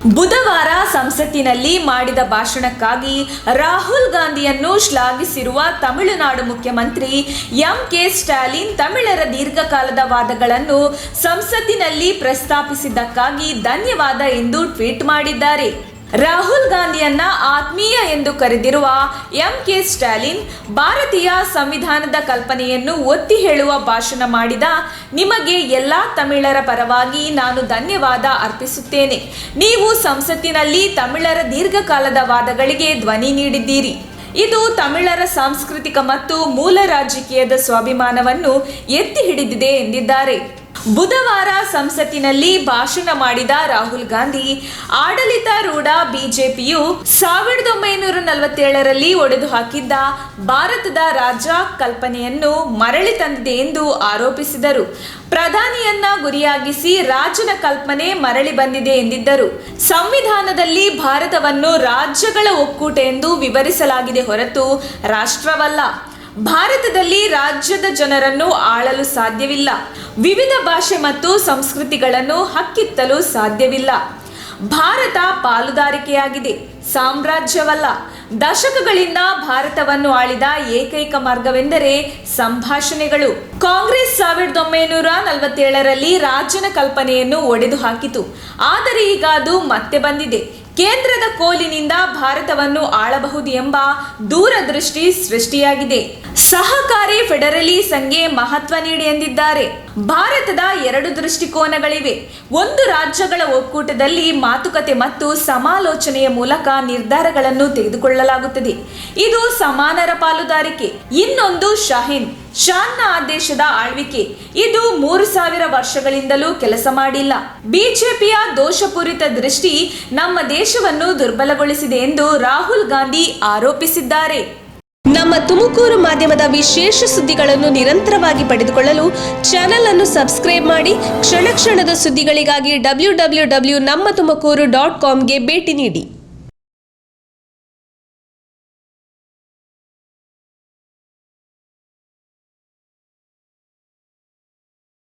ಬುಧವಾರ ಸಂಸತ್ತಿನಲ್ಲಿ ಮಾಡಿದ ಭಾಷಣಕ್ಕಾಗಿ ರಾಹುಲ್ ಗಾಂಧಿಯನ್ನು ಶ್ಲಾಘಿಸಿರುವ ತಮಿಳುನಾಡು ಮುಖ್ಯಮಂತ್ರಿ ಎಂ.ಕೆ. ಸ್ಟಾಲಿನ್ ತಮಿಳರ ದೀರ್ಘಕಾಲದ ವಾದಗಳನ್ನು ಸಂಸತ್ತಿನಲ್ಲಿ ಪ್ರಸ್ತಾಪಿಸಿದ್ದಕ್ಕಾಗಿ ಧನ್ಯವಾದ ಎಂದು ಟ್ವೀಟ್ ಮಾಡಿದ್ದಾರೆ. ರಾಹುಲ್ ಗಾಂಧಿಯನ್ನ ಆತ್ಮೀಯ ಎಂದು ಕರೆದಿರುವ ಎಂ.ಕೆ. ಸ್ಟಾಲಿನ್, ಭಾರತೀಯ ಸಂವಿಧಾನದ ಕಲ್ಪನೆಯನ್ನು ಒತ್ತಿ ಹೇಳುವ ಭಾಷಣ ಮಾಡಿದ ನಿಮಗೆ ಎಲ್ಲ ತಮಿಳರ ಪರವಾಗಿ ನಾನು ಧನ್ಯವಾದ ಅರ್ಪಿಸುತ್ತೇನೆ. ನೀವು ಸಂಸತ್ತಿನಲ್ಲಿ ತಮಿಳರ ದೀರ್ಘಕಾಲದ ವಾದಗಳಿಗೆ ಧ್ವನಿ ನೀಡಿದ್ದೀರಿ. ಇದು ತಮಿಳರ ಸಾಂಸ್ಕೃತಿಕ ಮತ್ತು ಮೂಲ ರಾಜಕೀಯದ ಸ್ವಾಭಿಮಾನವನ್ನು ಎತ್ತಿ ಹಿಡಿದಿದೆ ಎಂದಿದ್ದಾರೆ. ಬುಧವಾರ ಸಂಸತ್ತಿನಲ್ಲಿ ಭಾಷಣ ಮಾಡಿದ ರಾಹುಲ್ ಗಾಂಧಿ, ಆಡಳಿತಾರೂಢ ಬಿಜೆಪಿಯು 1947ರಲ್ಲಿ ಒಡೆದು ಹಾಕಿದ್ದ ಭಾರತದ ರಾಜ್ಯ ಕಲ್ಪನೆಯನ್ನು ಮರಳಿ ತಂದಿದೆ ಎಂದು ಆರೋಪಿಸಿದರು. ಪ್ರಧಾನಿಯನ್ನ ಗುರಿಯಾಗಿಸಿ ರಾಜ್ಯದ ಕಲ್ಪನೆ ಮರಳಿ ಬಂದಿದೆ ಎಂದಿದ್ದರು. ಸಂವಿಧಾನದಲ್ಲಿ ಭಾರತವನ್ನು ರಾಜ್ಯಗಳ ಒಕ್ಕೂಟ ಎಂದು ವಿವರಿಸಲಾಗಿದೆ ಹೊರತು ರಾಷ್ಟ್ರವಲ್ಲ. ಭಾರತದಲ್ಲಿ ರಾಜ್ಯದ ಜನರನ್ನು ಆಳಲು ಸಾಧ್ಯವಿಲ್ಲ. ವಿವಿಧ ಭಾಷೆ ಮತ್ತು ಸಂಸ್ಕೃತಿಗಳನ್ನು ಹಕ್ಕಿತ್ತಲು ಸಾಧ್ಯವಿಲ್ಲ. ಭಾರತ ಪಾಲುದಾರಿಕೆಯಾಗಿದೆ, ಸಾಮ್ರಾಜ್ಯವಲ್ಲ. ದಶಕಗಳಿಂದ ಭಾರತವನ್ನು ಆಳಿದ ಏಕೈಕ ಮಾರ್ಗವೆಂದರೆ ಸಂಭಾಷಣೆಗಳು. ಕಾಂಗ್ರೆಸ್ 1947ರಲ್ಲಿ ರಾಜ್ಯದ ಕಲ್ಪನೆಯನ್ನು ಒಡೆದು ಹಾಕಿತು. ಆದರೆ ಈಗ ಅದು ಮತ್ತೆ ಬಂದಿದೆ. ಕೇಂದ್ರದ ಕೋಲಿನಿಂದ ಭಾರತವನ್ನು ಆಳಬಹುದು ಎಂಬ ದೂರದೃಷ್ಟಿ ಸೃಷ್ಟಿಯಾಗಿದೆ. ಸಹಕಾರಿ ಫೆಡರಲಿಸಂಗೆ ಮಹತ್ವ ನೀಡಿ ಎಂದಿದ್ದಾರೆ. ಭಾರತದ 2 ದೃಷ್ಟಿಕೋನಗಳಿವೆ. ಒಂದು, ರಾಜ್ಯಗಳ ಒಕ್ಕೂಟದಲ್ಲಿ ಮಾತುಕತೆ ಮತ್ತು ಸಮಾಲೋಚನೆಯ ಮೂಲಕ ನಿರ್ಧಾರಗಳನ್ನು ತೆಗೆದುಕೊಳ್ಳಲಾಗುತ್ತದೆ. ಇದು ಸಮಾನರ ಪಾಲುದಾರಿಕೆ. ಇನ್ನೊಂದು ಶಾನ್ನ ಆದೇಶದ ಆಳ್ವಿಕೆ. ಇದು 3000 ವರ್ಷಗಳಿಂದಲೂ ಕೆಲಸ ಮಾಡಿಲ್ಲ. ಬಿಜೆಪಿಯ ದೋಷಪೂರಿತ ದೃಷ್ಟಿ ನಮ್ಮ ದೇಶವನ್ನು ದುರ್ಬಲಗೊಳಿಸಿದೆ ಎಂದು ರಾಹುಲ್ ಗಾಂಧಿ ಆರೋಪಿಸಿದ್ದಾರೆ. ನಮ್ಮ ತುಮಕೂರು ಮಾಧ್ಯಮದ ವಿಶೇಷ ಸುದ್ದಿಗಳನ್ನು ನಿರಂತರವಾಗಿ ಪಡೆದುಕೊಳ್ಳಲು ಚಾನೆಲ್ ಅನ್ನು ಸಬ್ಸ್ಕ್ರೈಬ್ ಮಾಡಿ. ಕ್ಷಣ ಕ್ಷಣದ ಸುದ್ದಿಗಳಿಗಾಗಿ www.nammathumakuru.com ಗೆ ಭೇಟಿ ನೀಡಿ.